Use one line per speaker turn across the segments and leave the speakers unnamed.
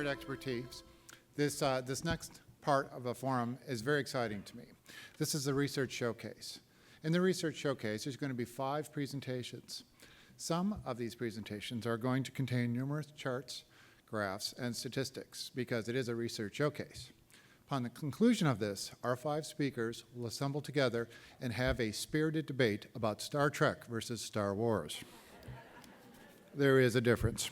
Expertise. This next part of the forum is very exciting to me. This is the Research Showcase. In the Research Showcase, there's going to be 5 presentations. Some of these presentations are going to contain numerous charts, graphs, and statistics because it is a Research Showcase. Upon the conclusion of this, our 5 speakers will assemble together and have a spirited debate about Star Trek versus Star Wars. There is a difference.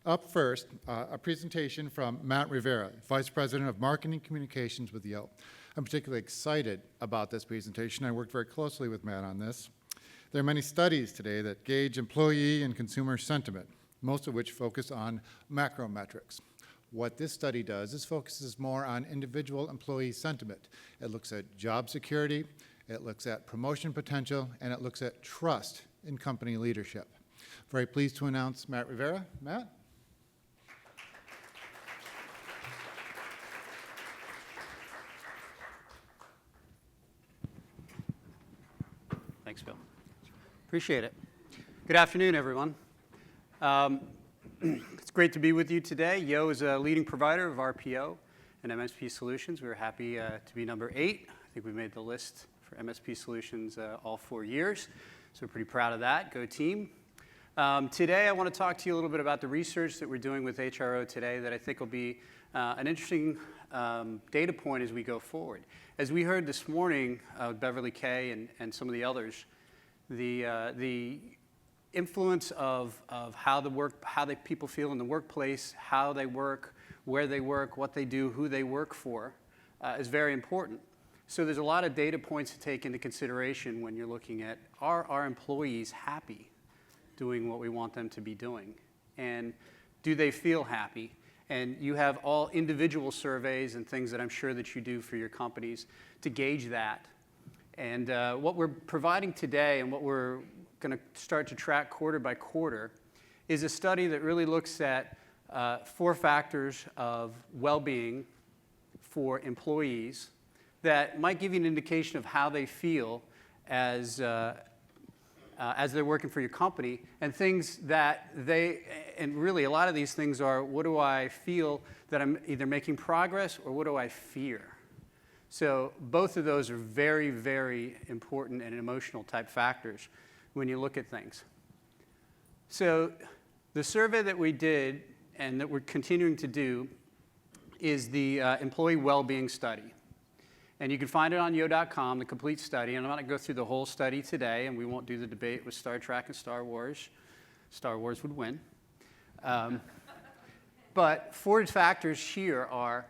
Up first, a presentation from Matt Rivera, Vice President of Marketing Communications with Yelp. I'm particularly excited about this presentation. I worked very closely with Matt on this. There are many studies today that gauge employee and consumer sentiment, most of which focus on macro metrics. What this study does is focuses more on individual employee sentiment. It looks at job security, it looks at promotion potential, and it looks at trust in company leadership. Very pleased to announce Matt Rivera. Matt?
Thanks, Bill. Appreciate it. Good afternoon, everyone. It's great to be with you today. Yo is a leading provider of RPO and MSP solutions. We're happy to be number 8. I think we made the list for MSP solutions all 4 years, so we're pretty proud of that. Go team. Today, I want to talk to you a little bit about the research that we're doing with HRO today that I think will be an interesting data point as we go forward. As we heard this morning, Beverly Kay and some of the others, the influence of how the people feel in the workplace, how they work, where they work, what they do, who they work for, is very important. So there's a lot of data points to take into consideration when you're looking at, are our employees happy doing what we want them to be doing? And do they feel happy? And you have all individual surveys and things that I'm sure that you do for your companies to gauge that. And what we're providing today and what we're going to start to track quarter by quarter is a study that really looks at 4 factors of well-being for employees that might give you an indication of how they feel as they're working for your company, and things that and really a lot of these things are, what do I feel that I'm either making progress, or what do I fear? So both of those are very, very important and emotional type factors when you look at things. So the survey that we did and that we're continuing to do is the Employee Wellbeing Study. And you can find it on yo.com, the complete study. And I'm not going to go through the whole study today, and we won't do the debate with Star Trek and Star Wars. Star Wars would win. But 4 factors here are,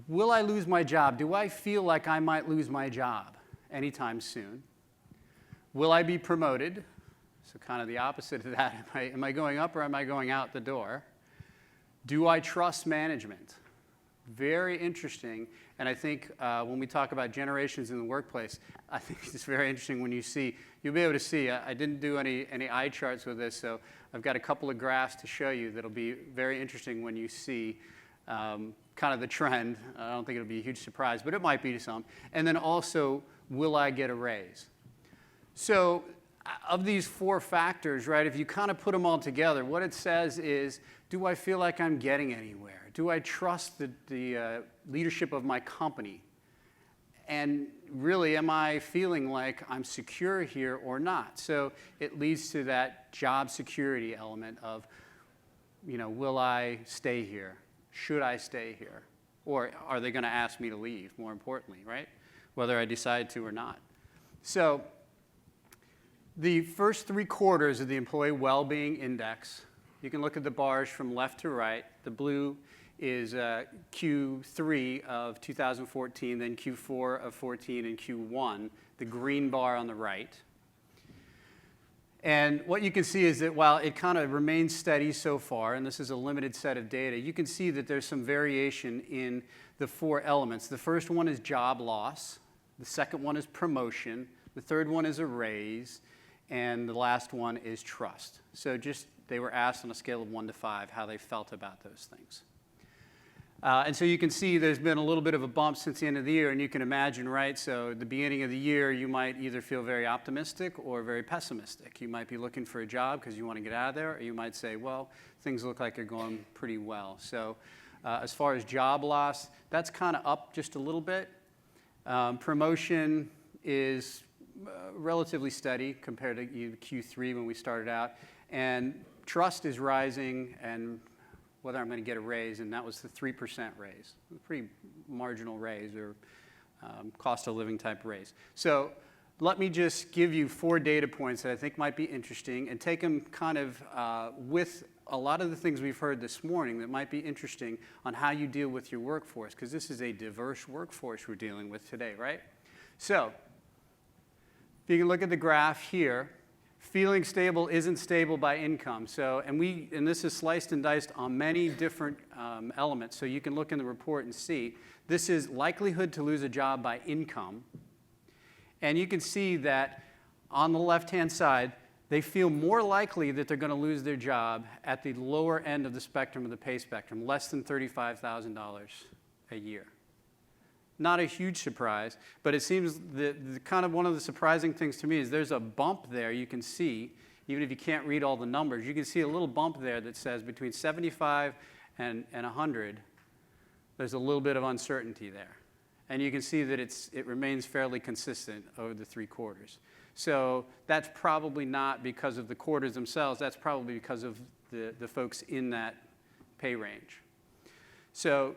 will I lose my job? Do I feel like I might lose my job anytime soon? Will I be promoted? So kind of the opposite of that. Am I going up or am I going out the door? Do I trust management? Very interesting. And I think when we talk about generations in the workplace, I think it's very interesting when you'll be able to see, I didn't do any eye charts with this, so I've got a couple of graphs to show you that'll be very interesting when you see kind of the trend. I don't think it'll be a huge surprise, but it might be to some. And then also, will I get a raise? So of these 4 factors, right, if you kind of put them all together, what it says is, do I feel like I'm getting anywhere? Do I trust the leadership of my company? And really, am I feeling like I'm secure here or not? So it leads to that job security element of, will I stay here? Should I stay here? Or are they going to ask me to leave, more importantly, right? Whether I decide to or not. So the first 3 quarters of the Employee Wellbeing Index, you can look at the bars from left to right. The blue is Q3 of 2014, then Q4 of 14, and Q1, the green bar on the right. And what you can see is that while it kind of remains steady so far, and this is a limited set of data, you can see that there's some variation in the 4 elements. The first one is job loss. The second one is promotion. The third one is a raise. And the last one is trust. So just they were asked on a scale of 1 to 5 how they felt about those things. And so you can see there's been a little bit of a bump since the end of the year, and you can imagine, right? So at the beginning of the year, you might either feel very optimistic or very pessimistic. You might be looking for a job because you want to get out of there, or you might say, well, things look like they're going pretty well. So as far as job loss, that's kind of up just a little bit. Promotion is relatively steady compared to Q3 when we started out. And trust is rising, and whether I'm going to get a raise, and that was the 3% raise, a pretty marginal raise or cost of living type raise. So let me just give you 4 data points that I think might be interesting and take them kind of with a lot of the things we've heard this morning that might be interesting on how you deal with your workforce, because this is a diverse workforce we're dealing with today, right? So if you can look at the graph here, feeling stable isn't stable by income. So, and this is sliced and diced on many different elements. So you can look in the report and see this is likelihood to lose a job by income. And you can see that on the left-hand side, they feel more likely that they're going to lose their job at the lower end of the spectrum of the pay spectrum, less than $35,000 a year. Not a huge surprise, but it seems that the kind of one of the surprising things to me is there's a bump there you can see, even if you can't read all the numbers, you can see a little bump there that says between 75 and 100, there's a little bit of uncertainty there. And you can see that it remains fairly consistent over the 3 quarters. So that's probably not because of the quarters themselves, that's probably because of the folks in that pay range. So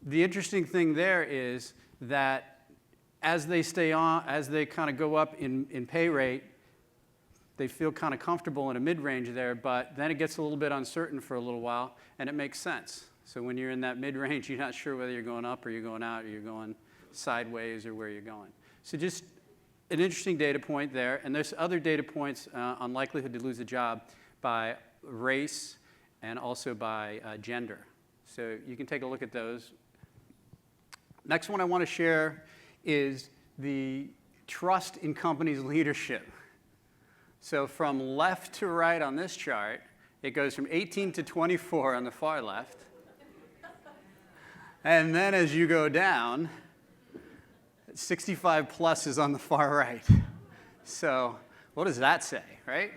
the interesting thing there is that as they stay on, as they kind of go up in pay rate, they feel kind of comfortable in a mid-range there, but then it gets a little bit uncertain for a little while, and it makes sense. So when you're in that mid-range, you're not sure whether you're going up or you're going out or you're going sideways or where you're going. So just an interesting data point there, and there's other data points on likelihood to lose a job by race and also by gender. So you can take a look at those. Next one I want to share is the trust in companies' leadership. So from left to right on this chart, it goes from 18 to 24 on the far left. And then as you go down, 65 plus is on the far right. So what does that say, right?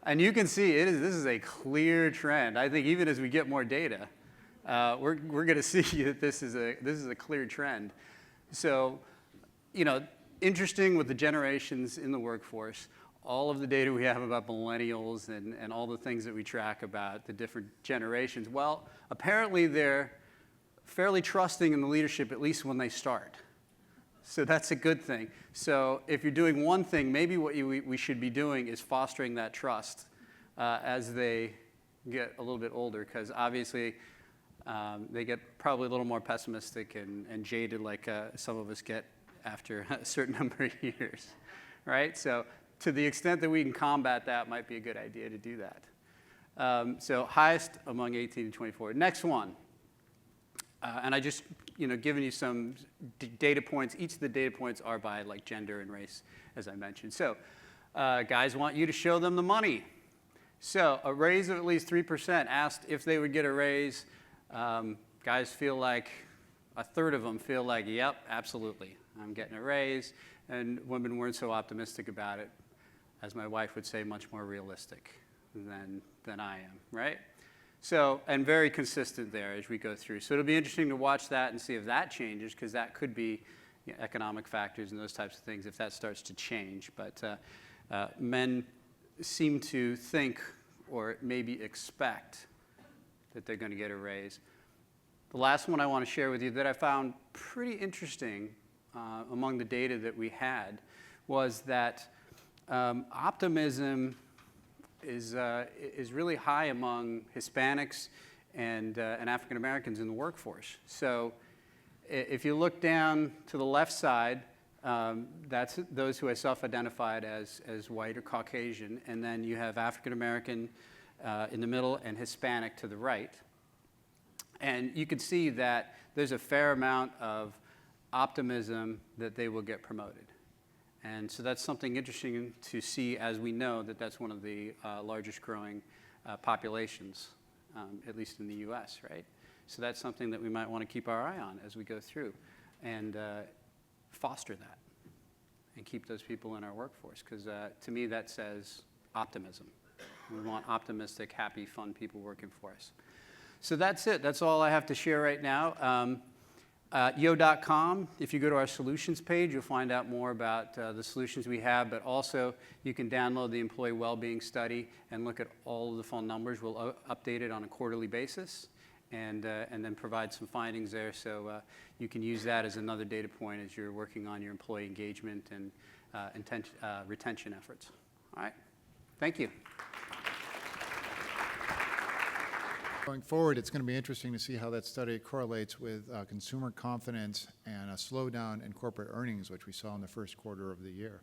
And you can see this is a clear trend. I think even as we get more data, we're going to see that this is a clear trend. So, interesting with the generations in the workforce, all of the data we have about millennials and all the things that we track about the different generations, well, apparently they're fairly trusting in the leadership, at least when they start. So that's a good thing. So if you're doing one thing, maybe what we should be doing is fostering that trust as they get a little bit older, because obviously they get probably a little more pessimistic and jaded like some of us get after a certain number of years, right? So to the extent that we can combat that, might be a good idea to do that. So highest among 18 to 24. Next one. And I just, given you some data points. Each of the data points are by like gender and race, as I mentioned. So guys want you to show them the money. So a raise of at least 3%, asked if they would get a raise. Guys feel like, a third of them feel like, yep, absolutely, I'm getting a raise. And women weren't so optimistic about it, as my wife would say, much more realistic than I am, right? So, and very consistent there as we go through. So it'll be interesting to watch that and see if that changes, because that could be economic factors and those types of things if that starts to change. But men seem to think or maybe expect that they're going to get a raise. The last one I want to share with you that I found pretty interesting among the data that we had was that optimism is really high among Hispanics and African Americans in the workforce. So if you look down to the left side, That's those who are self-identified as white or Caucasian. And then you have African American in the middle and Hispanic to the right. And you can see that there's a fair amount of optimism that they will get promoted. And so that's something interesting to see, as we know that that's one of the largest growing populations, at least in the US, right? So that's something that we might want to keep our eye on as we go through and foster that and keep those people in our workforce, because to me that says optimism. We want optimistic, happy, fun people working for us. So that's it. That's all I have to share right now. Yo.com, if you go to our solutions page, you'll find out more about the solutions we have, but also you can download the employee well-being study and look at all of the phone numbers. We'll update it on a quarterly basis and then provide some findings there, so you can use that as another data point as you're working on your employee engagement and retention efforts. All right, thank you.
Going forward, it's going to be interesting to see how that study correlates with consumer confidence and a slowdown in corporate earnings, which we saw in the first quarter of the year.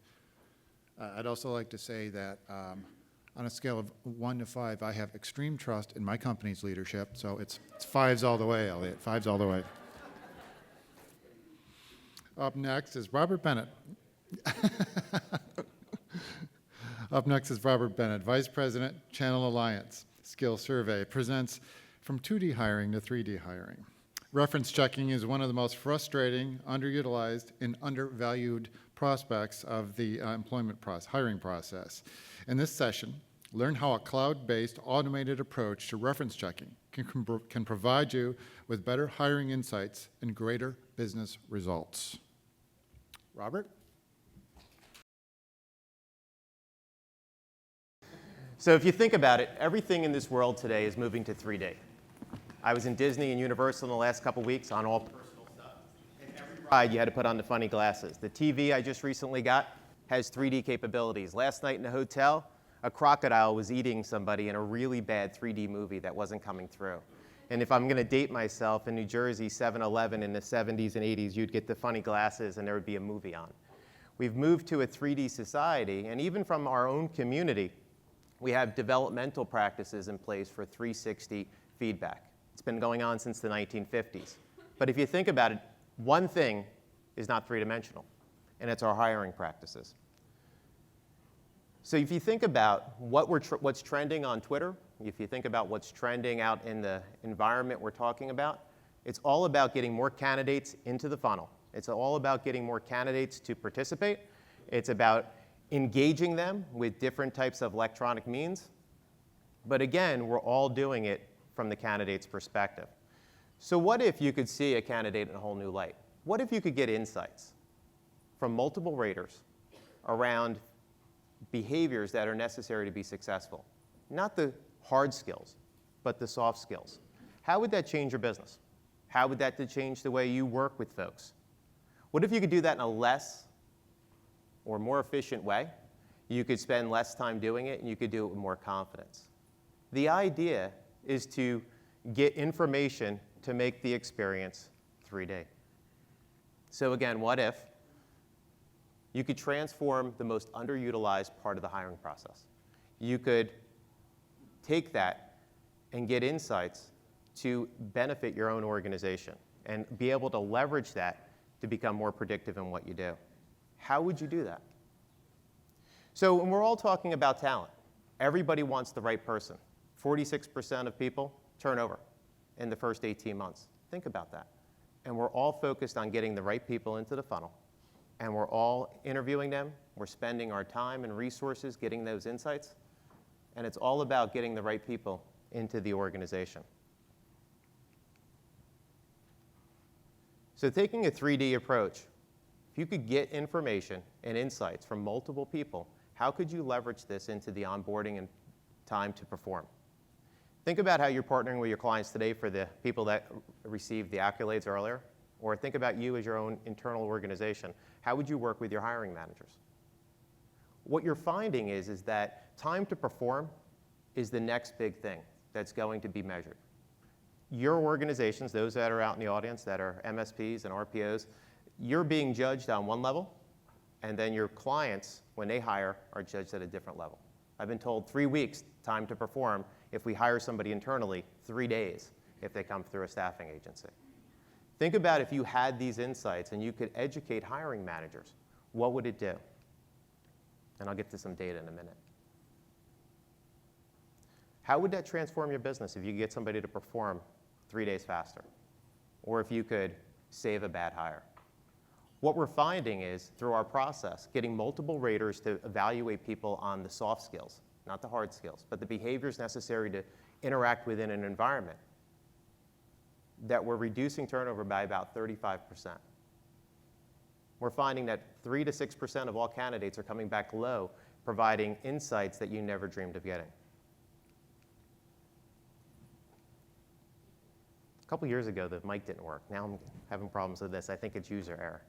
I'd also like to say that on a scale of 1 to 5, I have extreme trust in my company's leadership, so it's 5s all the way, Elliot, 5s all the way. Up next is Robert Bennett. Up next is Robert Bennett, Vice President, Channel Alliance. Skill Survey presents From 2D Hiring to 3D Hiring. Reference checking is one of the most frustrating, underutilized, and undervalued prospects of the hiring process. In this session, learn how a cloud-based automated approach to reference checking can provide you with better hiring insights and greater business results. Robert?
So if you think about it, everything in this world today is moving to 3D. I was in Disney and Universal in the last couple weeks on all personal stuff. And every ride you had to put on the funny glasses. The TV I just recently got has 3D capabilities. Last night in a hotel, a crocodile was eating somebody in a really bad 3D movie that wasn't coming through. And if I'm going to date myself, in New Jersey, 7-Eleven in the 70s and 80s, you'd get the funny glasses and there would be a movie on. We've moved to a 3D society, and even from our own community, we have developmental practices in place for 360 feedback. It's been going on since the 1950s. But if you think about it, one thing is not three-dimensional, and it's our hiring practices. So if you think about what's trending on Twitter, if you think about what's trending out in the environment we're talking about, it's all about getting more candidates into the funnel. It's all about getting more candidates to participate. It's about engaging them with different types of electronic means. But again, we're all doing it from the candidate's perspective. So what if you could see a candidate in a whole new light? What if you could get insights from multiple raters around behaviors that are necessary to be successful? Not the hard skills, but the soft skills. How would that change your business? How would that change the way you work with folks? What if you could do that in a less or more efficient way? You could spend less time doing it, and you could do it with more confidence. The idea is to get information to make the experience 3D. So again, what if you could transform the most underutilized part of the hiring process? You could take that and get insights to benefit your own organization and be able to leverage that to become more predictive in what you do. How would you do that? So when we're all talking about talent, everybody wants the right person. 46% of people turn over in the first 18 months. Think about that. And we're all focused on getting the right people into the funnel. And we're all interviewing them. We're spending our time and resources getting those insights. And it's all about getting the right people into the organization. So taking a 3D approach, if you could get information and insights from multiple people, how could you leverage this into the onboarding and time to perform? Think about how you're partnering with your clients today for the people that received the accolades earlier, or think about you as your own internal organization. How would you work with your hiring managers? What you're finding is that time to perform is the next big thing that's going to be measured. Your organizations, those that are out in the audience that are MSPs and RPOs, you're being judged on one level, And then your clients, when they hire, are judged at a different level. I've been told 3 weeks time to perform if we hire somebody internally, 3 days if they come through a staffing agency. Think about if you had these insights and you could educate hiring managers, what would it do? And I'll get to some data in a minute. How would that transform your business if you could get somebody to perform 3 days faster? Or if you could save a bad hire? What we're finding is, through our process, getting multiple raters to evaluate people on the soft skills, not the hard skills, but the behaviors necessary to interact within an environment, that we're reducing turnover by about 35%. We're finding that 3 to 6% of all candidates are coming back low, providing insights that you never dreamed of getting. A couple years ago, the mic didn't work. Now I'm having problems with this. I think it's user error.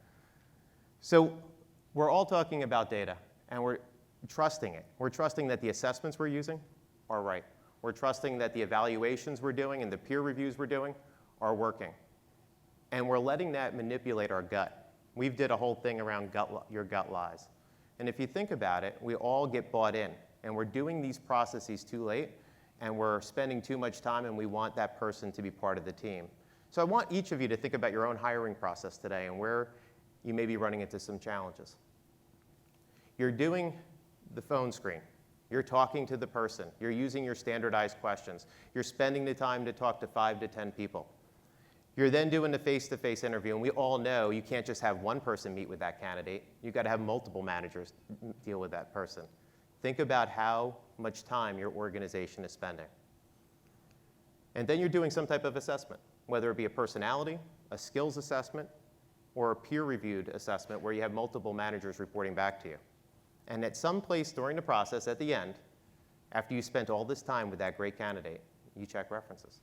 So we're all talking about data, and we're trusting it. We're trusting that the assessments we're using are right. We're trusting that the evaluations we're doing and the peer reviews we're doing are working. And we're letting that manipulate our gut. We did a whole thing around your gut lies. And if you think about it, we all get bought in. And we're doing these processes too late, and we're spending too much time, and we want that person to be part of the team. So I want each of you to think about your own hiring process today and where you may be running into some challenges. You're doing the phone screen. You're talking to the person. You're using your standardized questions. You're spending the time to talk to 5 to 10 people. You're then doing the face-to-face interview, and we all know you can't just have one person meet with that candidate. You've got to have multiple managers deal with that person. Think about how much time your organization is spending. And then you're doing some type of assessment, whether it be a personality, a skills assessment, or a peer-reviewed assessment where you have multiple managers reporting back to you. And at some place during the process, at the end, after you spent all this time with that great candidate, you check references.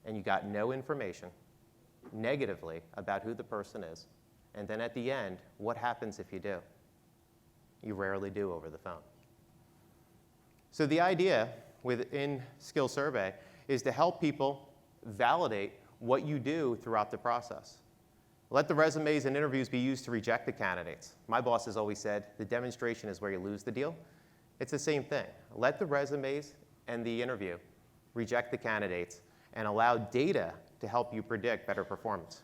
And you got no information negatively about who the person is. And then at the end, what happens if you do? You rarely do over the phone. So the idea within Skill Survey is to help people validate what you do throughout the process. Let the resumes and interviews be used to reject the candidates. My boss has always said, the demonstration is where you lose the deal. It's the same thing. Let the resumes and the interview reject the candidates and allow data to help you predict better performance.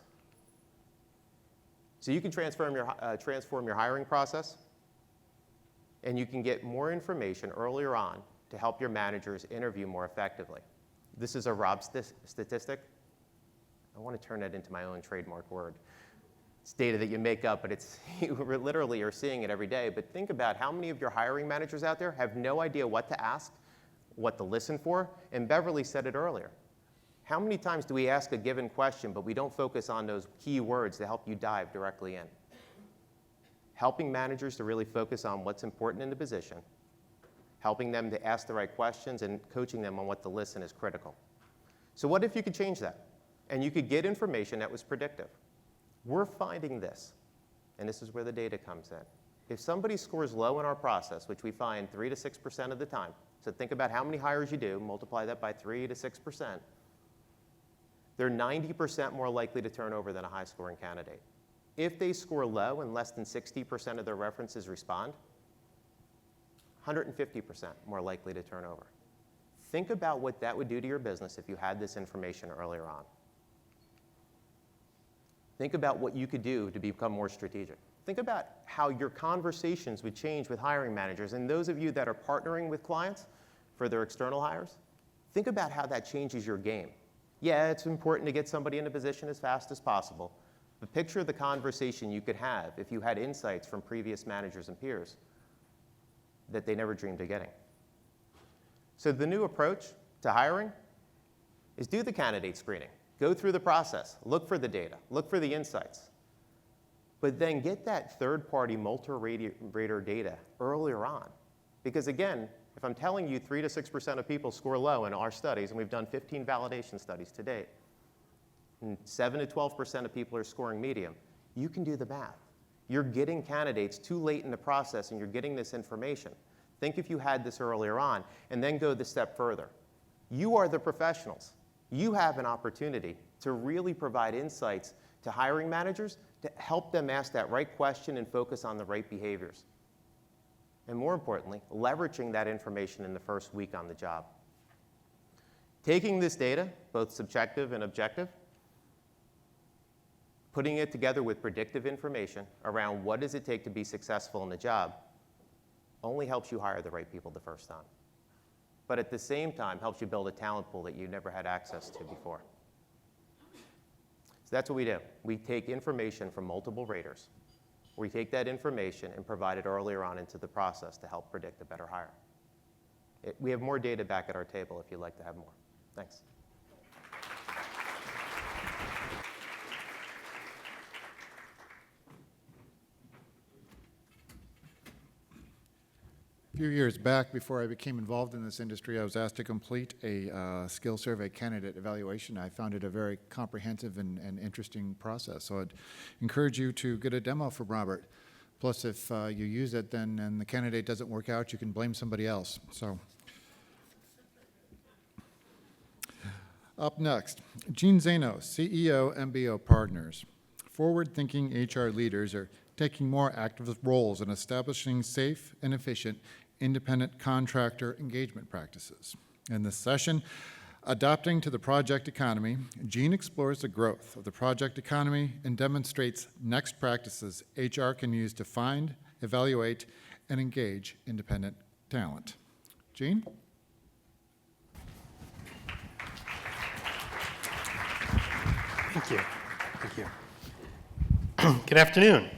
So you can transform your hiring process, and you can get more information earlier on to help your managers interview more effectively. This is a Rob statistic. I want to turn that into my own trademark word. It's data that you make up, but you literally are seeing it every day. But think about how many of your hiring managers out there have no idea what to ask, what to listen for, and Beverly said it earlier. How many times do we ask a given question, but we don't focus on those key words to help you dive directly in? Helping managers to really focus on what's important in the position, helping them to ask the right questions, and coaching them on what to listen is critical. So what if you could change that? And you could get information that was predictive. We're finding this, and this is where the data comes in. If somebody scores low in our process, which we find 3 to 6% of the time, so think about how many hires you do, multiply that by 3 to 6%, they're 90% more likely to turn over than a high-scoring candidate. If they score low and less than 60% of their references respond, 150% more likely to turn over. Think about what that would do to your business if you had this information earlier on. Think about what you could do to become more strategic. Think about how your conversations would change with hiring managers. And those of you that are partnering with clients for their external hires, think about how that changes your game. Yeah, it's important to get somebody in a position as fast as possible. But picture the conversation you could have if you had insights from previous managers and peers that they never dreamed of getting. So the new approach to hiring is do the candidate screening. Go through the process, look for the data, look for the insights, but then get that third-party multi-rater data earlier on. Because again, if I'm telling you 3 to 6% of people score low in our studies, and we've done 15 validation studies to date, and 7 to 12% of people are scoring medium, you can do the math. You're getting candidates too late in the process, and you're getting this information. Think if you had this earlier on, and then go the step further. You are the professionals. You have an opportunity to really provide insights to hiring managers to help them ask that right question and focus on the right behaviors. And more importantly, leveraging that information in the first week on the job. Taking this data, both subjective and objective, putting it together with predictive information around what does it take to be successful in the job only helps you hire the right people the first time. But at the same time, helps you build a talent pool that you never had access to before. So that's what we do. We take information from multiple raters. We take that information and provide it earlier on into the process to help predict a better hire. We have more data back at our table if you'd like to have more. Thanks.
A few years back, before I became involved in this industry, I was asked to complete a skill survey candidate evaluation. I found it a very comprehensive and interesting process. So I'd encourage you to get a demo from Robert. Plus, if you use it then and the candidate doesn't work out, you can blame somebody else. So, up next, Gene Zanos, CEO, MBO Partners. Forward-thinking HR leaders are taking more active roles in establishing safe and efficient independent contractor engagement practices. In this session, Adapting to the Project Economy, Gene explores the growth of the project economy and demonstrates next practices HR can use to find, evaluate, and engage independent talent. Gene?
Thank you. Thank you. Good afternoon.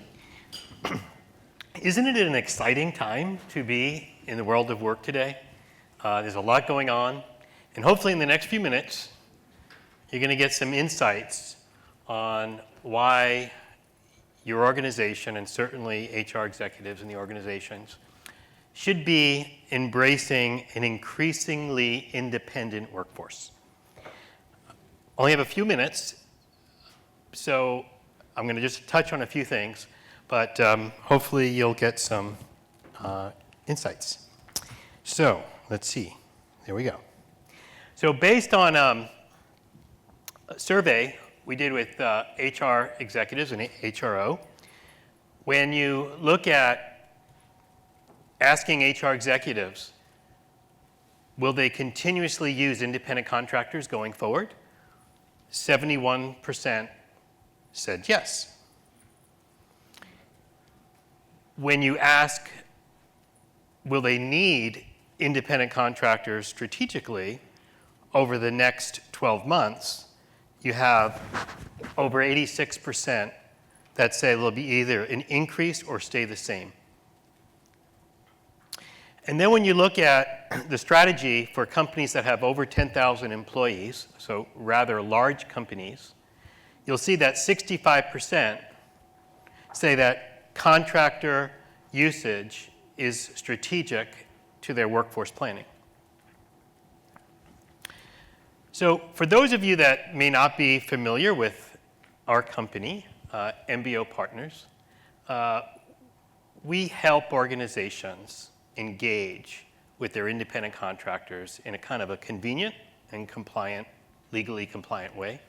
Isn't it an exciting time to be in the world of work today? There's a lot going on, and hopefully in the next few minutes, you're going to get some insights on why your organization, and certainly HR executives in the organizations, should be embracing an increasingly independent workforce. Only have a few minutes, so I'm going to just touch on a few things, but hopefully you'll get some insights. So let's see. There we go. So based on a survey we did with HR executives and HRO, when you look at asking HR executives, will they continuously use independent contractors going forward? 71% said yes. When you ask, will they need independent contractors strategically over the next 12 months, you have over 86% that say there'll be either an increase or stay the same. And then when you look at the strategy for companies that have over 10,000 employees, so rather large companies, you'll see that 65% say that contractor usage is strategic to their workforce planning. So for those of you that may not be familiar with our company, MBO Partners, we help organizations engage with their independent contractors in a kind of a convenient and compliant, legally compliant way.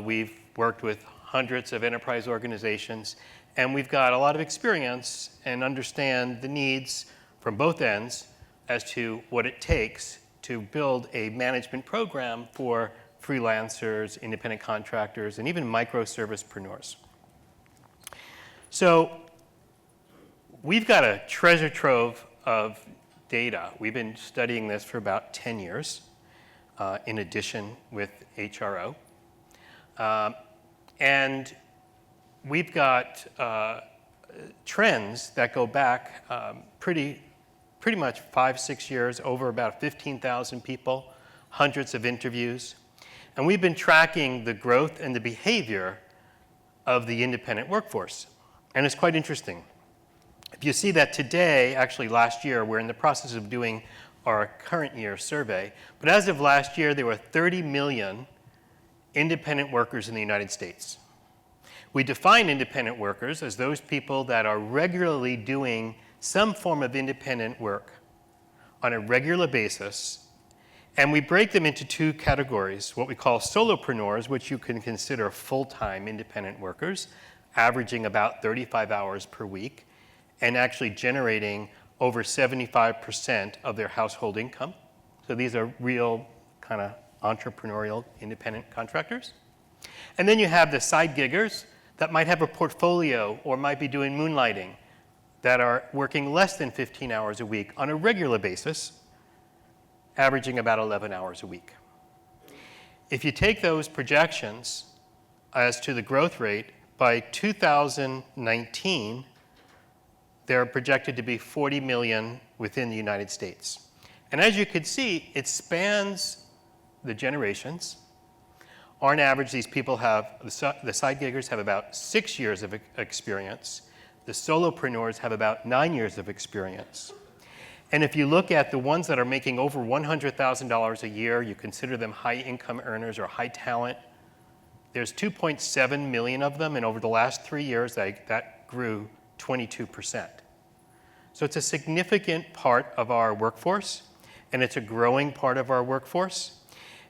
We've worked with hundreds of enterprise organizations, and we've got a lot of experience and understand the needs from both ends as to what it takes to build a management program for freelancers, independent contractors, and even micro-servicepreneurs. So we've got a treasure trove of data. We've been studying this for about 10 years, in addition with HRO. And we've got trends that go back pretty much 5-6 years, over about 15,000 people, hundreds of interviews. And we've been tracking the growth and the behavior of the independent workforce. And it's quite interesting. If you see that today, actually last year, we're in the process of doing our current year survey, but as of last year, there were 30 million independent workers in the United States. We define independent workers as those people that are regularly doing some form of independent work on a regular basis And we break them into two categories, what we call solopreneurs, which you can consider full-time independent workers, averaging about 35 hours per week, and actually generating over 75% of their household income. So these are real kind of entrepreneurial independent contractors. And then you have the side giggers that might have a portfolio or might be doing moonlighting that are working less than 15 hours a week on a regular basis, averaging about 11 hours a week. If you take those projections as to the growth rate, by 2019, they're projected to be 40 million within the United States. And as you can see, it spans the generations. On average, these people have, the side giggers have about 6 years of experience. The solopreneurs have about 9 years of experience. And if you look at the ones that are making over $100,000 a year, you consider them high income earners or high talent, there's 2.7 million of them, and over the last 3 years, that grew 22%. So it's a significant part of our workforce, and it's a growing part of our workforce.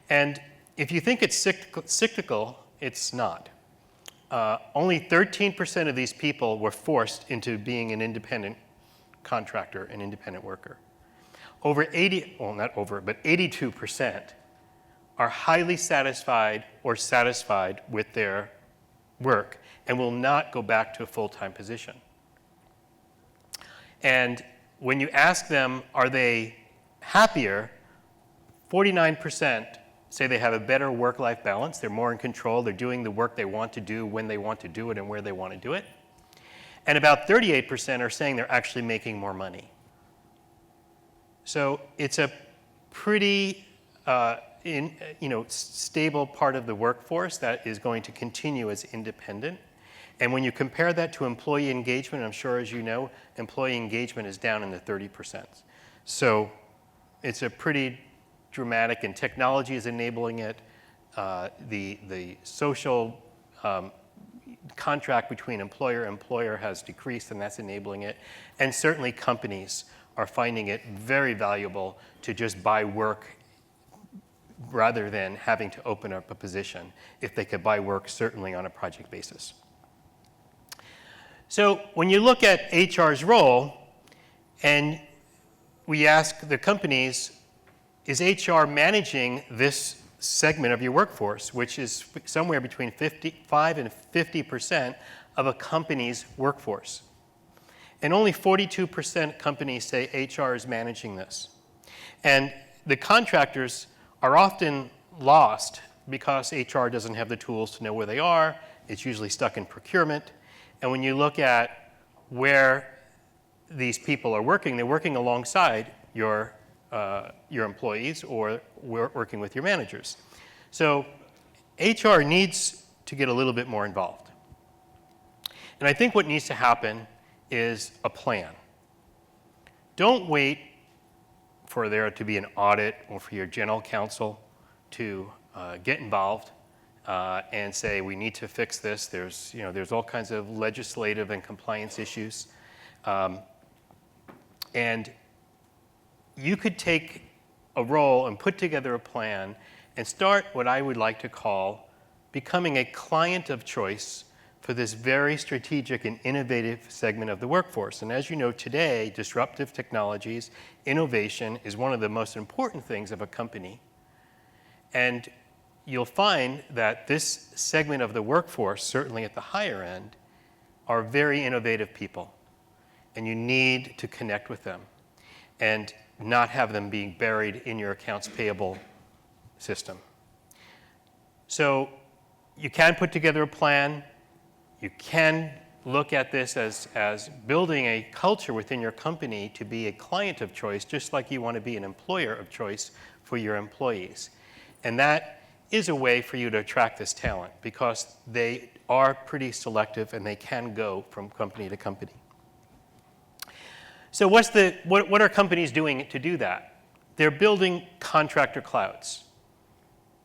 And if you think it's cyclical, it's not. Only 13% of these people were forced into being an independent contractor, an independent worker. Over 82% are highly satisfied or satisfied with their work and will not go back to a full-time position. And when you ask them, are they happier, 49% say they have a better work-life balance, they're more in control, they're doing the work they want to do when they want to do it and where they want to do it. And about 38% are saying they're actually making more money. So it's a pretty stable part of the workforce that is going to continue as independent. And when you compare that to employee engagement, I'm sure as you know, employee engagement is down in the 30%. So it's a pretty dramatic, and technology is enabling it. The social contract between employer and employer has decreased, and that's enabling it. And certainly companies are finding it very valuable to just buy work rather than having to open up a position if they could buy work certainly on a project basis. So when you look at HR's role, and we ask the companies, is HR managing this segment of your workforce, which is somewhere between 55 and 50% of a company's workforce? And only 42% companies say HR is managing this. And the contractors are often lost because HR doesn't have the tools to know where they are. It's usually stuck in procurement. And when you look at where these people are working, they're working alongside your employees or working with your managers. So HR needs to get a little bit more involved. And I think what needs to happen is a plan. Don't wait for there to be an audit or for your general counsel to get involved and say, we need to fix this. There's all kinds of legislative and compliance issues. And you could take a role and put together a plan and start what I would like to call becoming a client of choice for this very strategic and innovative segment of the workforce. And as you know today, disruptive technologies, innovation is one of the most important things of a company. And you'll find that this segment of the workforce, certainly at the higher end, are very innovative people. And you need to connect with them and not have them being buried in your accounts payable system. So you can put together a plan. You can look at this as building a culture within your company to be a client of choice, just like you want to be an employer of choice for your employees. And that is a way for you to attract this talent because they are pretty selective and they can go from company to company. So what are companies doing to do that? They're building contractor clouds.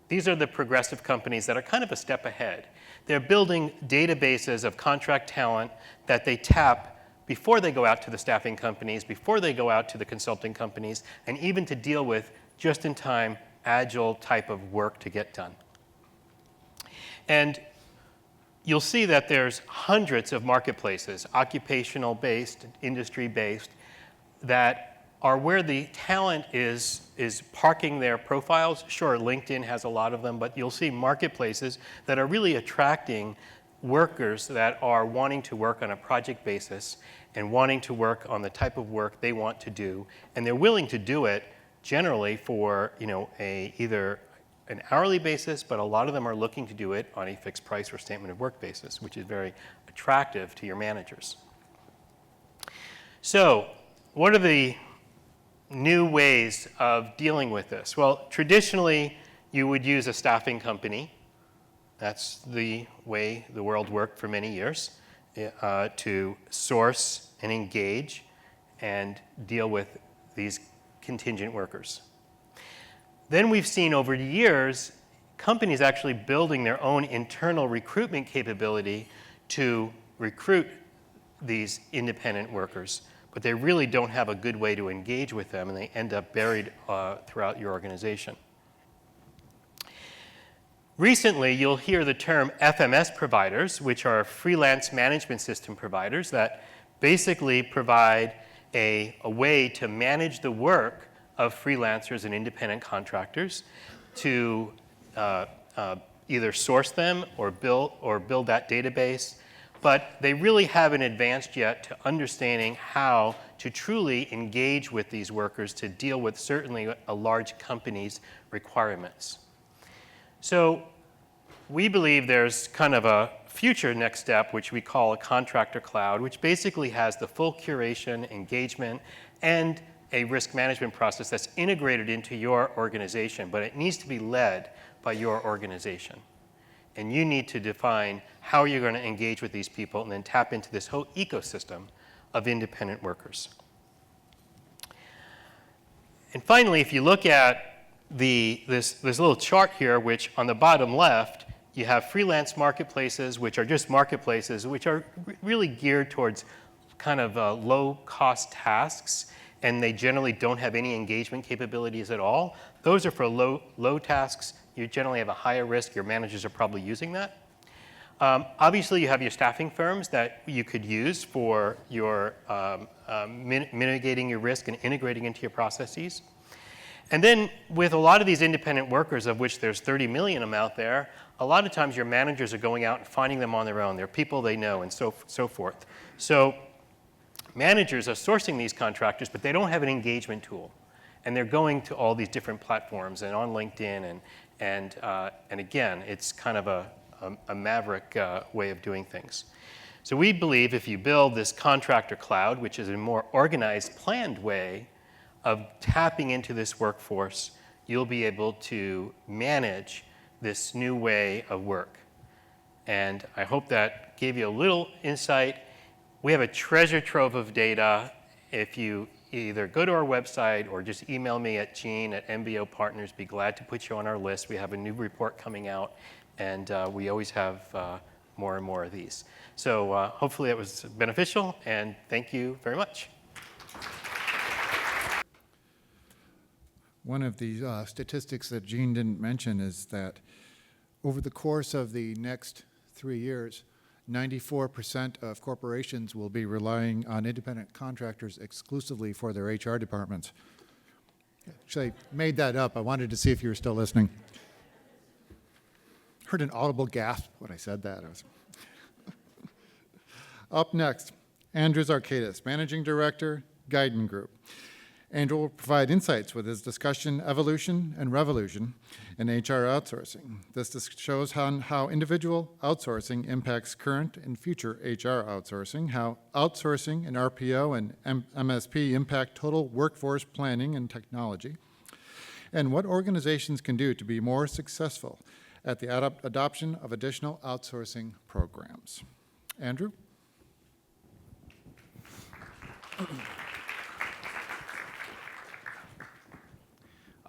These are the progressive companies that are kind of a step ahead. They're building databases of contract talent that they tap before they go out to the staffing companies, before they go out to the consulting companies, and even to deal with just-in-time agile type of work to get done. And you'll see that there's hundreds of marketplaces, occupational-based, industry-based, that are where the talent is parking their profiles. Sure, LinkedIn has a lot of them, but you'll see marketplaces that are really attracting workers that are wanting to work on a project basis and wanting to work on the type of work they want to do, and they're willing to do it generally for either an hourly basis, but a lot of them are looking to do it on a fixed price or statement of work basis, which is very attractive to your managers. So, what are the new ways of dealing with this? Well, traditionally, you would use a staffing company. That's the way the world worked for many years, to source and engage and deal with these contingent workers. Then we've seen over the years companies actually building their own internal recruitment capability to recruit these independent workers, but they really don't have a good way to engage with them, and they end up buried throughout your organization. Recently, you'll hear the term FMS providers, which are freelance management system providers that basically provide a way to manage the work of freelancers and independent contractors, to either source them or build that database, but they really haven't advanced yet to understanding how to truly engage with these workers to deal with certainly a large company's requirements. So we believe there's kind of a future next step, which we call a Contractor Cloud, which basically has the full curation, engagement, and a risk management process that's integrated into your organization, but it needs to be led by your organization. And you need to define how you're going to engage with these people and then tap into this whole ecosystem of independent workers. And finally, if you look at this little chart here, which on the bottom left, you have freelance marketplaces, which are just marketplaces, which are really geared towards kind of low-cost tasks, and they generally don't have any engagement capabilities at all. Those are for low tasks. You generally have a higher risk. Your managers are probably using that. Obviously, you have your staffing firms that you could use for your mitigating your risk and integrating into your processes. And then with a lot of these independent workers, of which there's 30 million of them out there, a lot of times your managers are going out and finding them on their own. They're people they know and so forth. So managers are sourcing these contractors, but they don't have an engagement tool. And they're going to all these different platforms and on LinkedIn. And again, it's kind of a maverick way of doing things. So we believe if you build this Contractor Cloud, which is a more organized, planned way of tapping into this workforce, you'll be able to manage this new way of work. And I hope that gave you a little insight. We have a treasure trove of data. If you either go to our website or just email me at Gene@MBO Partners, be glad to put you on our list. We have a new report coming out, and we always have more and more of these. So hopefully that was beneficial, and thank you very much.
One of the statistics that Gene didn't mention is that over the course of the next 3 years, 94% of corporations will be relying on independent contractors exclusively for their HR departments. Actually, I made that up. I wanted to see if you were still listening. Heard an audible gasp when I said that. Up next, Andrew Zarkadis, Managing Director, Guidon Group. Andrew will provide insights with his discussion, Evolution and Revolution in HR Outsourcing. This shows how individual outsourcing impacts current and future HR outsourcing, how outsourcing and RPO and MSP impact total workforce planning and technology, and what organizations can do to be more successful at the adoption of additional outsourcing programs. Andrew?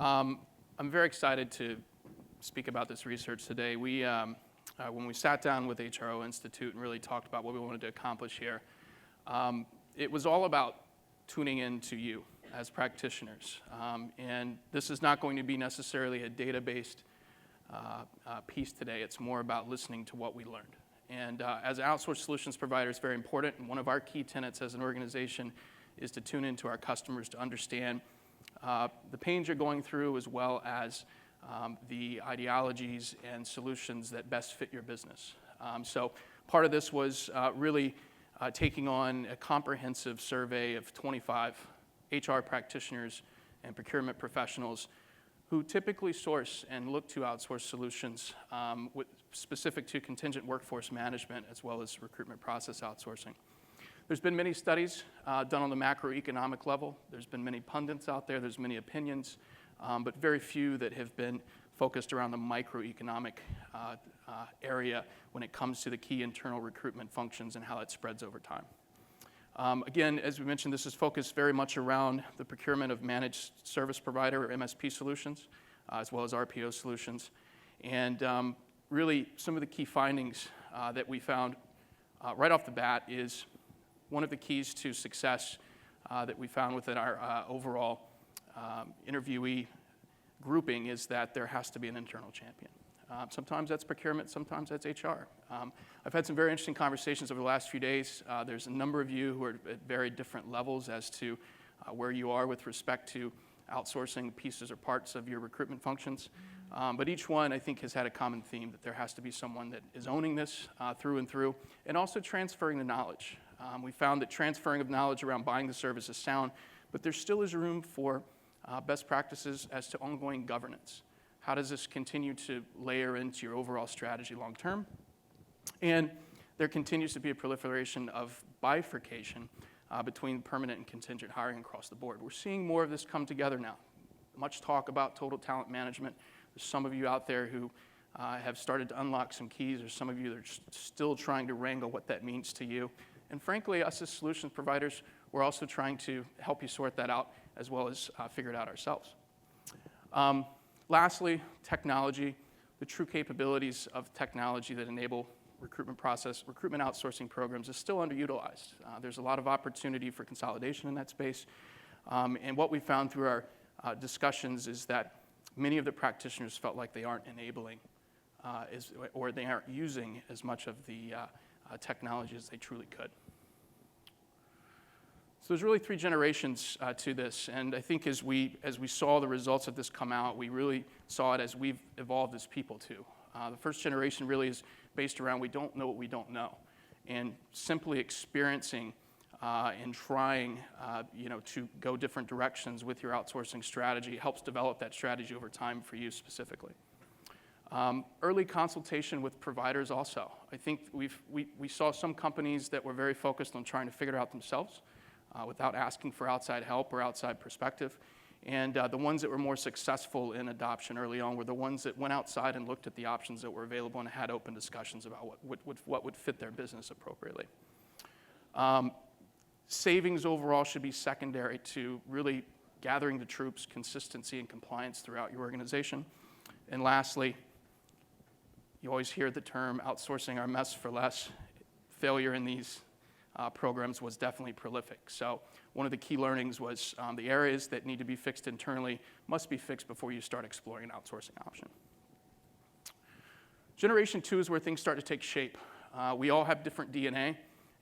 I'm very excited to speak about this research today. When we sat down with HRO Institute and really talked about what we wanted to accomplish here, it was all about tuning in to you, as practitioners. And this is not going to be necessarily a data-based piece today. It's more about listening to what we learned. And as an outsourced solutions provider, it's very important. And one of our key tenets as an organization is to tune into our customers to understand the pains you're going through, as well as the ideologies and solutions that best fit your business. So part of this was really taking on a comprehensive survey of 25 HR practitioners and procurement professionals who typically source and look to outsource solutions specific to contingent workforce management, as well as recruitment process outsourcing. There's been many studies done on the macroeconomic level. There's been many pundits out there. There's many opinions, but very few that have been focused around the microeconomic area when it comes to the key internal recruitment functions and how it spreads over time. Again, as we mentioned, this is focused very much around the procurement of managed service provider, or MSP solutions, as well as RPO solutions. And really, some of the key findings that we found right off the bat is one of the keys to success that we found within our overall interviewee grouping is that there has to be an internal champion. Sometimes that's procurement, sometimes that's HR. I've had some very interesting conversations over the last few days. There's a number of you who are at very different levels as to where you are with respect to outsourcing pieces or parts of your recruitment functions. But each one, I think, has had a common theme that there has to be someone that is owning this through and through, and also transferring the knowledge. We found that transferring of knowledge around buying the service is sound, but there still is room for best practices as to ongoing governance. How does this continue to layer into your overall strategy long term? And there continues to be a proliferation of bifurcation between permanent and contingent hiring across the board. We're seeing more of this come together now. Much talk about total talent management. There's some of you out there who have started to unlock some keys. There's some of you that are still trying to wrangle what that means to you. And frankly, us as solutions providers, we're also trying to help you sort that out, as well as figure it out ourselves. Lastly, technology, the true capabilities of technology that enable recruitment outsourcing programs is still underutilized. There's a lot of opportunity for consolidation in that space. And what we found through our discussions is that many of the practitioners felt like they aren't enabling or they aren't using as much of the technology as they truly could. So there's really three generations to this, and I think as we saw the results of this come out, we really saw it as we've evolved as people too. The first generation really is based around we don't know what we don't know, and simply experiencing and trying to go different directions with your outsourcing strategy helps develop that strategy over time for you specifically. Early consultation with providers also. I think we saw some companies that were very focused on trying to figure it out themselves without asking for outside help or outside perspective. And the ones that were more successful in adoption early on were the ones that went outside and looked at the options that were available and had open discussions about what would fit their business appropriately. Savings overall should be secondary to really gathering the troops, consistency, and compliance throughout your organization. And lastly, you always hear the term outsourcing our mess for less. Failure in these programs was definitely prolific. So one of the key learnings was the areas that need to be fixed internally must be fixed before you start exploring an outsourcing option. Generation 2 is where things start to take shape. We all have different DNA,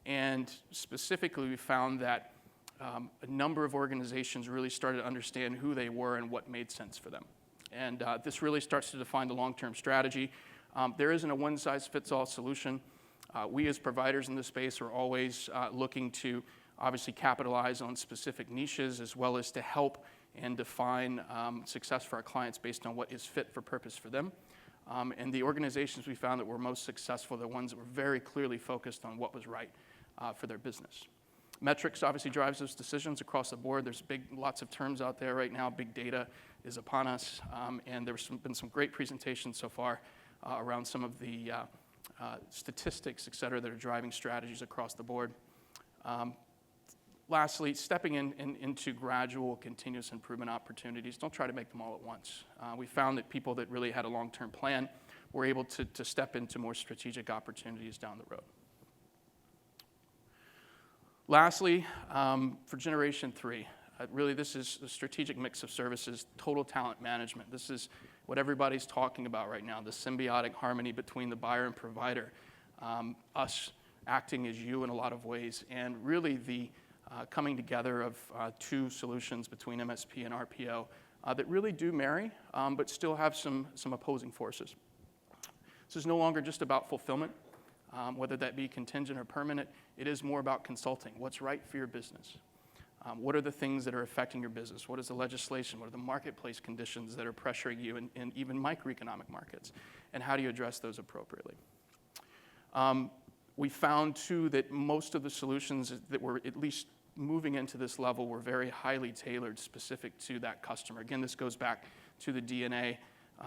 and specifically we found that a number of organizations really started to understand who they were and what made sense for them. And this really starts to define the long-term strategy. There isn't a one-size-fits-all solution. We as providers in this space are always looking to obviously capitalize on specific niches, as well as to help and define success for our clients based on what is fit for purpose for them. And the organizations we found that were most successful are the ones that were very clearly focused on what was right for their business. Metrics obviously drives those decisions across the board. There's lots of terms out there right now. Big data is upon us, and there's been some great presentations so far around some of the statistics, et cetera, that are driving strategies across the board. Lastly, stepping into gradual continuous improvement opportunities. Don't try to make them all at once. We found that people that really had a long-term plan were able to step into more strategic opportunities down the road. Lastly, for Generation 3, Really, this is a strategic mix of services, total talent management. This is what everybody's talking about right now, the symbiotic harmony between the buyer and provider, us acting as you in a lot of ways, and really the coming together of two solutions between MSP and RPO that really do marry, but still have some opposing forces. This is no longer just about fulfillment, whether that be contingent or permanent. It is more about consulting. What's right for your business? What are the things that are affecting your business? What is the legislation? What are the marketplace conditions that are pressuring you in even microeconomic markets? And how do you address those appropriately? We found, too, that most of the solutions that were at least moving into this level were very highly tailored, specific to that customer. Again, this goes back to the DNA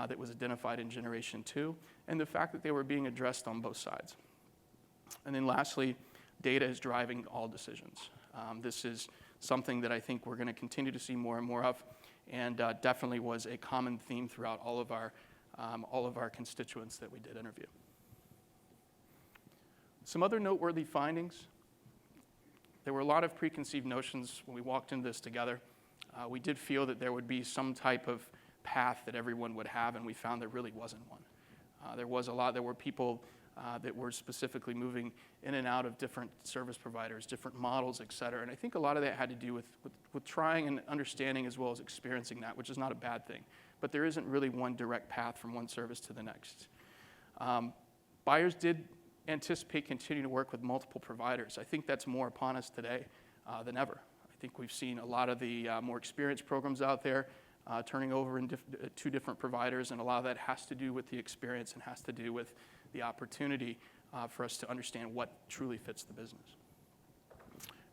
that was identified in Generation 2, and the fact that they were being addressed on both sides. And then lastly, data is driving all decisions. This is something that I think we're going to continue to see more and more of, and definitely was a common theme throughout all of our constituents that we did interview. Some other noteworthy findings. There were a lot of preconceived notions when we walked into this together. We did feel that there would be some type of path that everyone would have, and we found there really wasn't one. There were people that were specifically moving in and out of different service providers, different models, et cetera. And I think a lot of that had to do with trying and understanding as well as experiencing that, which is not a bad thing. But there isn't really one direct path from one service to the next. Buyers did anticipate continuing to work with multiple providers. I think that's more upon us today than ever. I think we've seen a lot of the more experienced programs out there turning over in two different providers, and a lot of that has to do with the experience and has to do with the opportunity for us to understand what truly fits the business.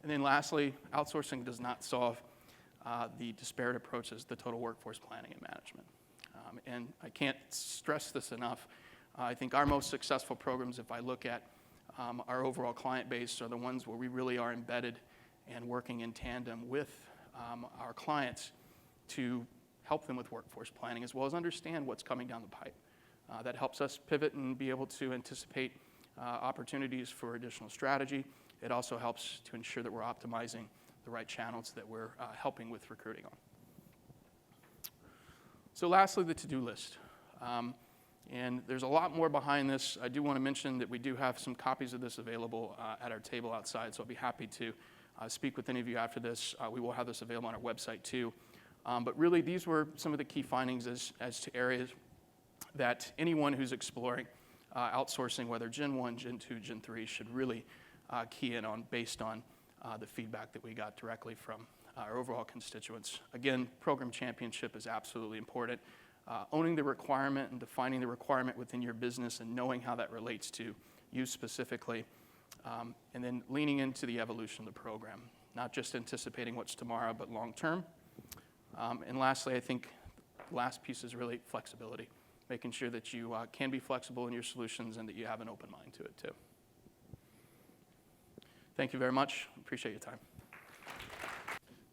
And then lastly, outsourcing does not solve the disparate approaches to total workforce planning and management. And I can't stress this enough. I think our most successful programs, if I look at our overall client base, are the ones where we really are embedded and working in tandem with our clients to help them with workforce planning, as well as understand what's coming down the pipe. That helps us pivot and be able to anticipate opportunities for additional strategy. It also helps to ensure that we're optimizing the right channels that we're helping with recruiting on. So lastly, the to-do list. And there's a lot more behind this. I do want to mention that we do have some copies of this available at our table outside, so I'll be happy to speak with any of you after this. We will have this available on our website too. But really, these were some of the key findings as to areas that anyone who's exploring outsourcing, whether Gen 1, Gen 2, Gen 3, should really key in on based on the feedback that we got directly from our overall constituents. Again, program championship is absolutely important. Owning the requirement and defining the requirement within your business and knowing how that relates to you specifically, and then leaning into the evolution of the program, not just anticipating what's tomorrow, but long term. And lastly, I think the last piece is really flexibility, making sure that you can be flexible in your solutions and that you have an open mind to it too. Thank you very much. Appreciate your time.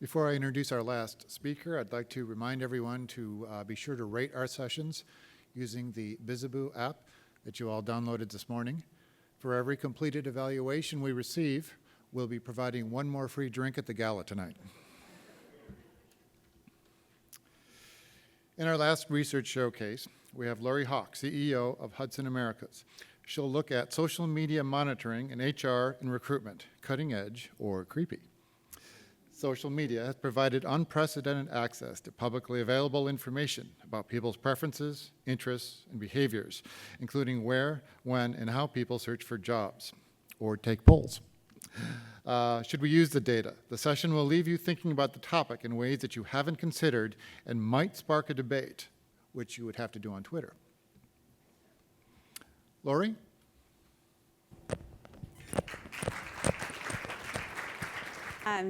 Before I introduce our last speaker, I'd like to remind everyone to be sure to rate our sessions using the Visibu app that you all downloaded this morning. For every completed evaluation we receive, we'll be providing one more free drink at the gala tonight. In our last research showcase, we have Lori Hawk, CEO of Hudson Americas. She'll look at social media monitoring in HR and recruitment, cutting edge or creepy. Social media has provided unprecedented access to publicly available information about people's preferences, interests, and behaviors, including where, when, and how people search for jobs or take polls. Should we use the data? The session will leave you thinking about the topic in ways that you haven't considered and might spark a debate, which you would have to do on Twitter. Lori?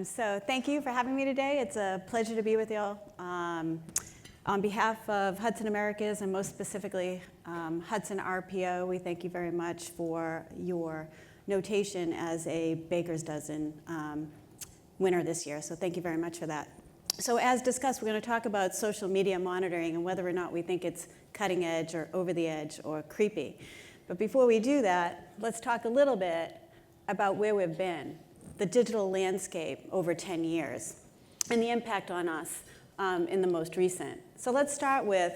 So thank you for having me today. It's a pleasure to be with you all. On behalf of Hudson Americas, and most specifically Hudson RPO, we thank you very much for your notation as a Baker's Dozen winner this year. So thank you very much for that. So as discussed, we're going to talk about social media monitoring and whether or not we think it's cutting edge or over the edge or creepy. But before we do that, let's talk a little bit about where we've been, the digital landscape over 10 years. and the impact on us in the most recent. So let's start with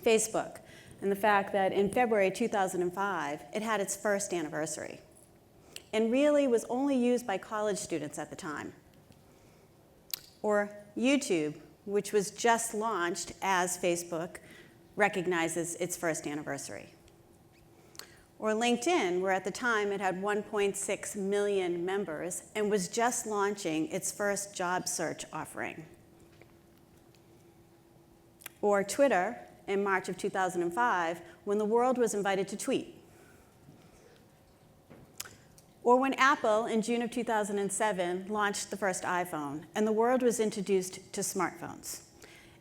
Facebook and the fact that in February 2005, it had its first anniversary and really was only used by college students at the time. Or YouTube, which was just launched as Facebook recognizes its first anniversary. Or LinkedIn, where at the time it had 1.6 million members and was just launching its first job search offering. Or Twitter in March of 2005, when the world was invited to tweet. Or when Apple in June of 2007 launched the first iPhone and the world was introduced to smartphones.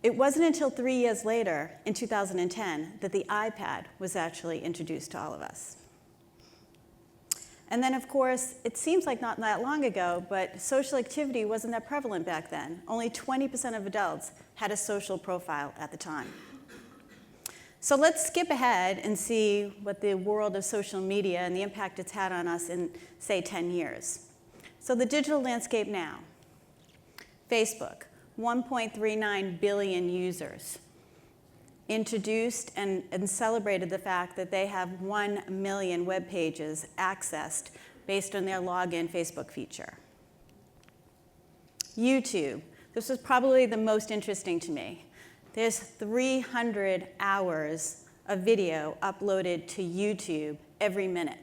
It wasn't until 3 years later, in 2010, that the iPad was actually introduced to all of us. And then, of course, it seems like not that long ago, but social activity wasn't that prevalent back then. Only 20% of adults had a social profile at the time. So let's skip ahead and see what the world of social media and the impact it's had on us in, say, 10 years. So the digital landscape now. Facebook. 1.39 billion users, introduced and celebrated the fact that they have 1 million web pages accessed based on their login Facebook feature. YouTube, this was probably the most interesting to me. There's 300 hours of video uploaded to YouTube every minute.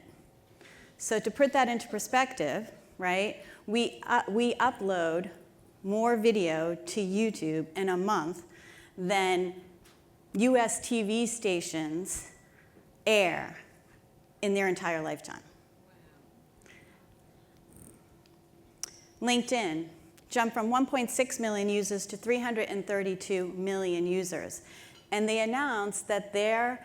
So to put that into perspective, right, we upload more video to YouTube in a month than US TV stations air in their entire lifetime. LinkedIn jumped from 1.6 million users to 332 million users. And they announced that their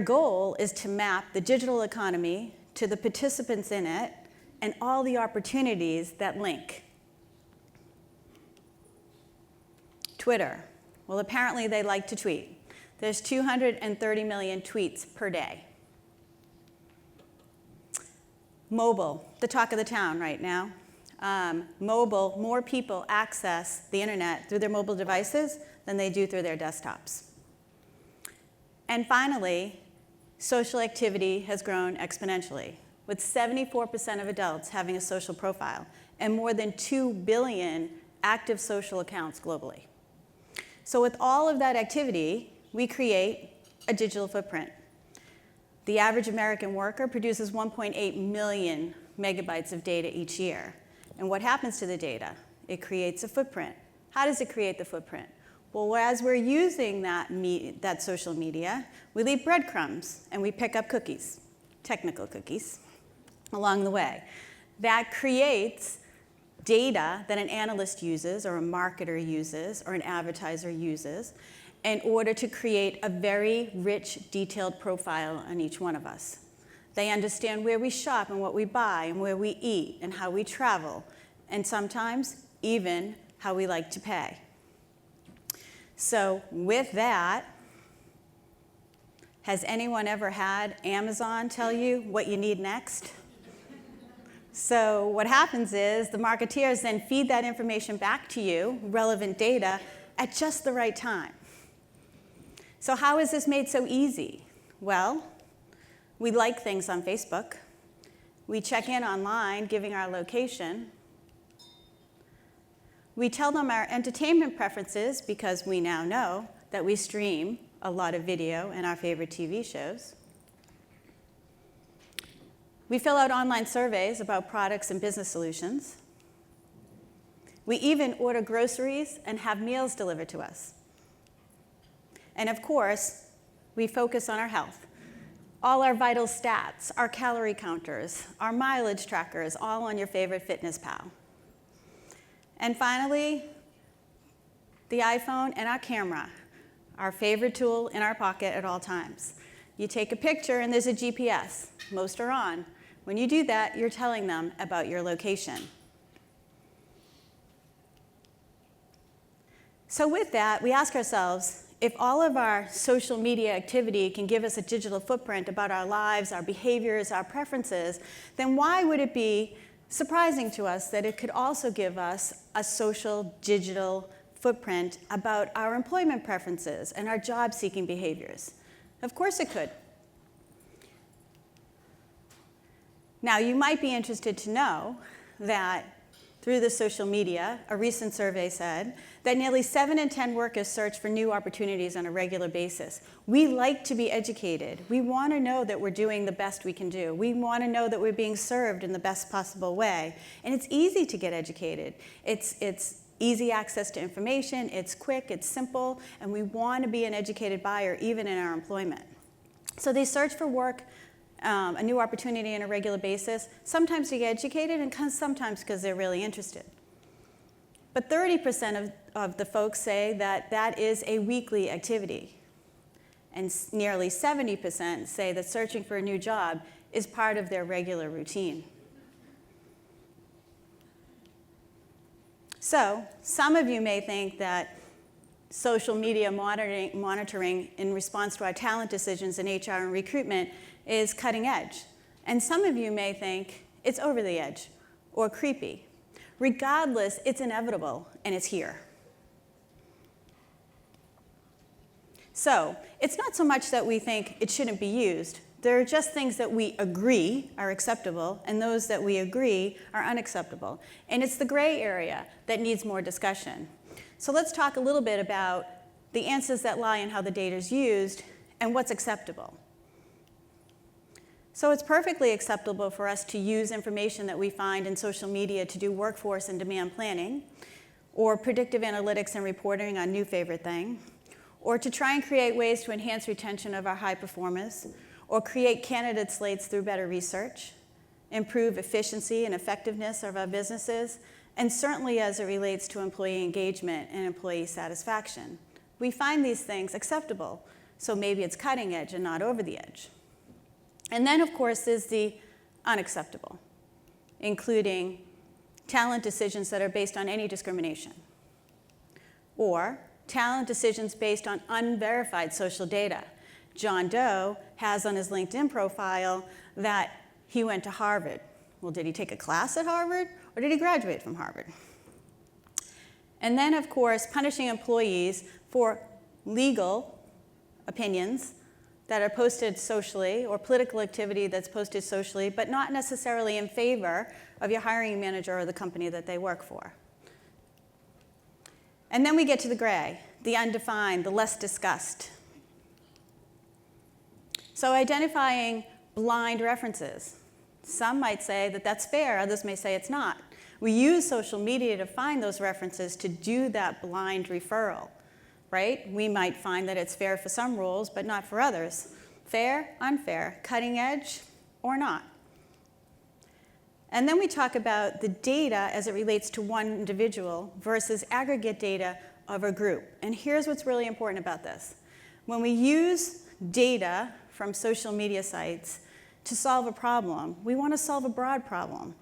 goal is to map the digital economy to the participants in it and all the opportunities that link. Twitter. Well, apparently they like to tweet. There's 230 million tweets per day. Mobile, the talk of the town right now. Mobile, more people access the internet through their mobile devices than they do through their desktops. And finally, social activity has grown exponentially, with 74% of adults having a social profile and more than 2 billion active social accounts globally. So with all of that activity, we create a digital footprint. The average American worker produces 1.8 million megabytes of data each year. And what happens to the data? It creates a footprint. How does it create the footprint? Well, as we're using that social media, we leave breadcrumbs and we pick up cookies, technical cookies, along the way. That creates data that an analyst uses, or a marketer uses, or an advertiser uses, in order to create a very rich, detailed profile on each one of us. They understand where we shop and what we buy and where we eat and how we travel, and sometimes even how we like to pay. So with that, has anyone ever had Amazon tell you what you need next? So what happens is the marketeers then feed that information back to you, relevant data, at just the right time. So how is this made so easy? Well, we like things on Facebook. We check in online, giving our location. We tell them our entertainment preferences because we now know that we stream a lot of video and our favorite TV shows. We fill out online surveys about products and business solutions. We even order groceries and have meals delivered to us. And of course, we focus on our health. All our vital stats, our calorie counters, our mileage trackers, all on your favorite fitness pal. And finally, the iPhone and our camera, our favorite tool in our pocket at all times. You take a picture and there's a GPS. Most are on. When you do that, you're telling them about your location. So with that, we ask ourselves, if all of our social media activity can give us a digital footprint about our lives, our behaviors, our preferences, then why would it be surprising to us that it could also give us a social digital footprint about our employment preferences and our job-seeking behaviors. Of course it could. Now, you might be interested to know that through the social media, a recent survey said that nearly 7 in 10 workers search for new opportunities on a regular basis. We like to be educated. We want to know that we're doing the best we can do. We want to know that we're being served in the best possible way. And it's easy to get educated. It's easy access to information, it's quick, it's simple, and we want to be an educated buyer even in our employment. So they search for work, a new opportunity on a regular basis, sometimes to get educated and sometimes because they're really interested. But 30% of the folks say that that is a weekly activity. And nearly 70% say that searching for a new job is part of their regular routine. So some of you may think that social media monitoring in response to our talent decisions in HR and recruitment is cutting edge. And some of you may think it's over the edge or creepy. Regardless, it's inevitable and it's here. So it's not so much that we think it shouldn't be used. There are just things that we agree are acceptable, and those that we agree are unacceptable. And it's the gray area that needs more discussion. So let's talk a little bit about the answers that lie in how the data is used and what's acceptable. So it's perfectly acceptable for us to use information that we find in social media to do workforce and demand planning, or predictive analytics and reporting on new favorite thing, or to try and create ways to enhance retention of our high performers, or create candidate slates through better research, improve efficiency and effectiveness of our businesses, and certainly as it relates to employee engagement and employee satisfaction. We find these things acceptable, so maybe it's cutting edge and not over the edge. And then, of course, there's the unacceptable, including talent decisions that are based on any discrimination, or talent decisions based on unverified social data. John Doe has on his LinkedIn profile that he went to Harvard. Well, did he take a class at Harvard, or did he graduate from Harvard? And then, of course, punishing employees for legal opinions that are posted socially, or political activity that's posted socially, but not necessarily in favor of your hiring manager or the company that they work for. And then we get to the gray, the undefined, the less discussed. So identifying blind references. Some might say that that's fair, others may say it's not. We use social media to find those references to do that blind referral, right? We might find that it's fair for some roles, but not for others. Fair, unfair, cutting edge, or not. And then we talk about the data as it relates to one individual versus aggregate data of a group. And here's what's really important about this. When we use data from social media sites to solve a problem, we want to solve a broad problem.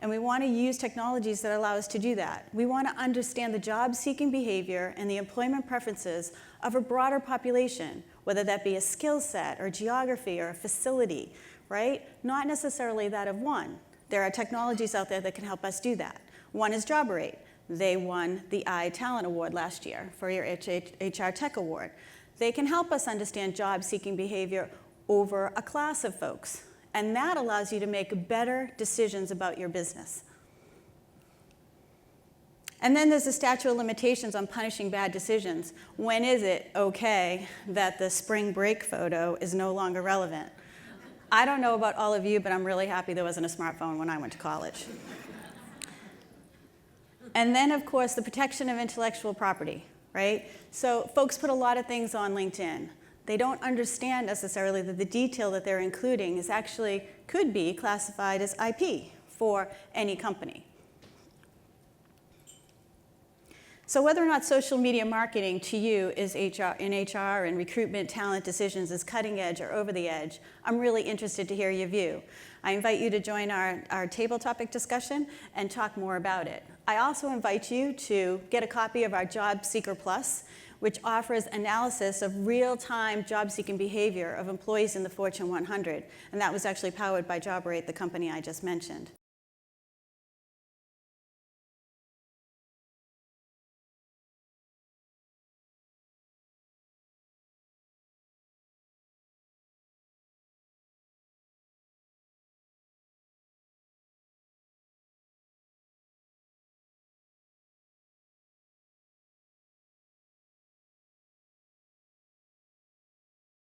And we want to use technologies that allow us to do that. We want to understand the job-seeking behavior and the employment preferences of a broader population, whether that be a skill set or geography or a facility, right? Not necessarily that of one. There are technologies out there that can help us do that. One is JobRate. They won the iTalent Award last year for your HR Tech Award. They can help us understand job-seeking behavior over a class of folks. And that allows you to make better decisions about your business. And then there's the statute of limitations on punishing bad decisions. When is it okay that the spring break photo is no longer relevant? I don't know about all of you, but I'm really happy there wasn't a smartphone when I went to college. And then, of course, the protection of intellectual property, right? So folks put a lot of things on LinkedIn. They don't understand necessarily that the detail that they're including is actually could be classified as IP for any company. So whether or not social media marketing to you is in HR and recruitment talent decisions is cutting edge or over the edge, I'm really interested to hear your view. I invite you to join our table topic discussion and talk more about it. I also invite you to get a copy of our Job Seeker Plus, which offers analysis of real-time job-seeking behavior of employees in the Fortune 100. And that was actually powered by JobRate, the company I just mentioned.